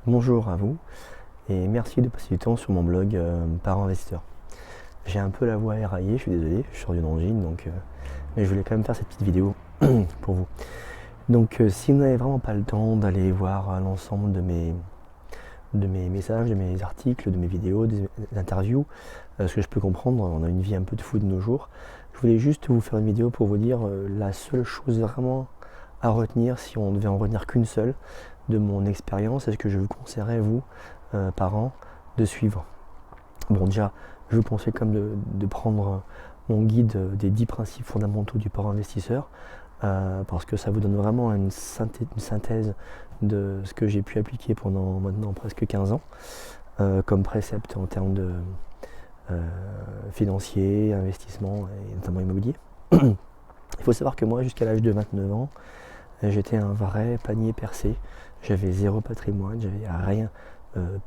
Bonjour à vous et merci de passer du temps sur mon blog Parents Investisseurs. J'ai un peu la voix éraillée, je suis désolé, je sors d'une angine, mais je voulais quand même faire cette petite vidéo pour vous. Donc si vous n'avez vraiment pas le temps d'aller voir l'ensemble de mes messages, de mes articles, de mes vidéos, des interviews, ce que je peux comprendre, on a une vie un peu de fou de nos jours, je voulais juste vous faire une vidéo pour vous dire la seule chose vraiment à retenir, si on devait en retenir qu'une seule, de mon expérience, est ce que je vous conseillerais, vous, parents, de suivre. Bon, déjà, je vous conseille comme de prendre mon guide des 10 principes fondamentaux du parent investisseur, parce que ça vous donne vraiment une synthèse de ce que j'ai pu appliquer pendant maintenant presque 15 ans, comme précepte en termes de financier, investissement et notamment immobilier. Il faut savoir que moi, jusqu'à l'âge de 29 ans, j'étais un vrai panier percé. J'avais zéro patrimoine, j'avais rien,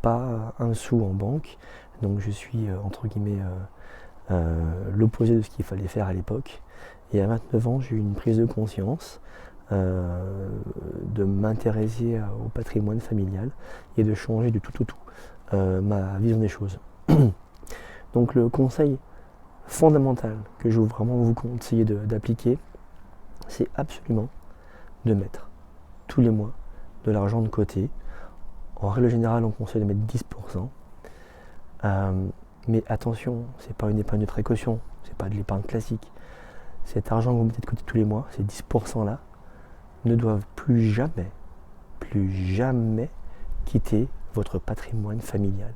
pas un sou en banque. Donc je suis entre guillemets l'opposé de ce qu'il fallait faire à l'époque. Et à 29 ans, j'ai eu une prise de conscience de m'intéresser au patrimoine familial et de changer du tout au tout ma vision des choses. Donc le conseil fondamental que je veux vraiment vous conseiller d'appliquer, c'est absolument de mettre tous les mois de l'argent de côté. En règle générale, on conseille de mettre 10%. Mais attention, c'est pas une épargne de précaution, c'est pas de l'épargne classique. Cet argent que vous mettez de côté tous les mois, ces 10% là, ne doivent plus jamais quitter votre patrimoine familial.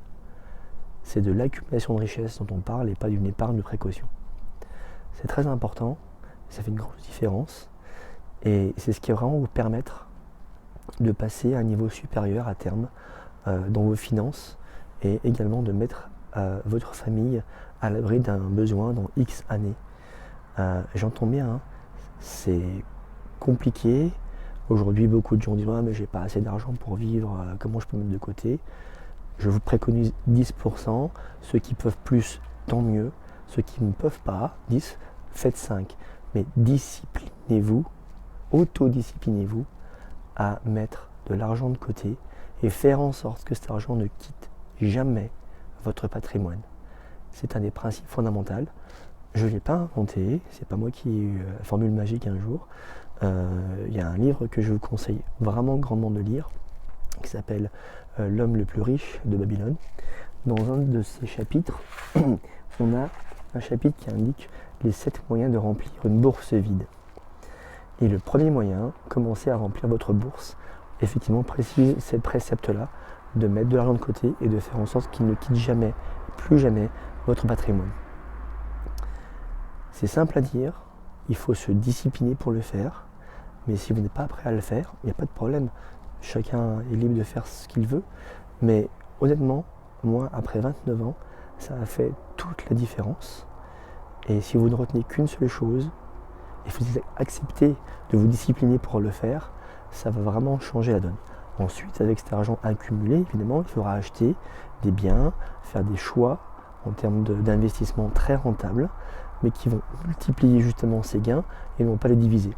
C'est de l'accumulation de richesse dont on parle et pas d'une épargne de précaution. C'est très important, ça fait une grosse différence et c'est ce qui va vraiment vous permettre de passer à un niveau supérieur à terme dans vos finances et également de mettre votre famille à l'abri d'un besoin dans X années. J'entends bien, hein, c'est compliqué. Aujourd'hui, beaucoup de gens disent mais j'ai pas assez d'argent pour vivre, comment je peux mettre de côté? Je vous préconise 10%. Ceux qui peuvent plus, tant mieux. Ceux qui ne peuvent pas, 10, faites 5. Mais disciplinez-vous, autodisciplinez-vous à mettre de l'argent de côté et faire en sorte que cet argent ne quitte jamais votre patrimoine. C'est un des principes fondamentaux. Je ne l'ai pas inventé, c'est pas moi qui ai eu la formule magique un jour. Il y a un livre que je vous conseille vraiment grandement de lire qui s'appelle L'homme le plus riche de Babylone. Dans un de ces chapitres, on a un chapitre qui indique les 7 moyens de remplir une bourse vide. Et le premier moyen, commencer à remplir votre bourse, effectivement précise cette précepte-là, de mettre de l'argent de côté et de faire en sorte qu'il ne quitte jamais, plus jamais, votre patrimoine. C'est simple à dire, il faut se discipliner pour le faire, mais si vous n'êtes pas prêt à le faire, il n'y a pas de problème. Chacun est libre de faire ce qu'il veut, mais honnêtement, moi, après 29 ans, ça a fait toute la différence. Et si vous ne retenez qu'une seule chose, et vous acceptez de vous discipliner pour le faire, ça va vraiment changer la donne. Ensuite, avec cet argent accumulé, évidemment, il faudra acheter des biens, faire des choix en termes d'investissement très rentables, mais qui vont multiplier justement ces gains et non pas les diviser.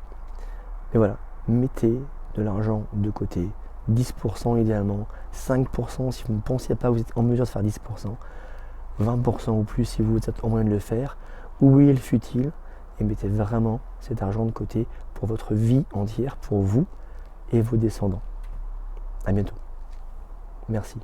Mais voilà, mettez de l'argent de côté, 10% idéalement, 5% si vous ne pensiez pas, vous êtes en mesure de faire 10%, 20% ou plus si vous êtes en moyen de le faire, oubliez le futile et mettez vraiment cet argent de côté pour votre vie entière, pour vous et vos descendants. À bientôt. Merci.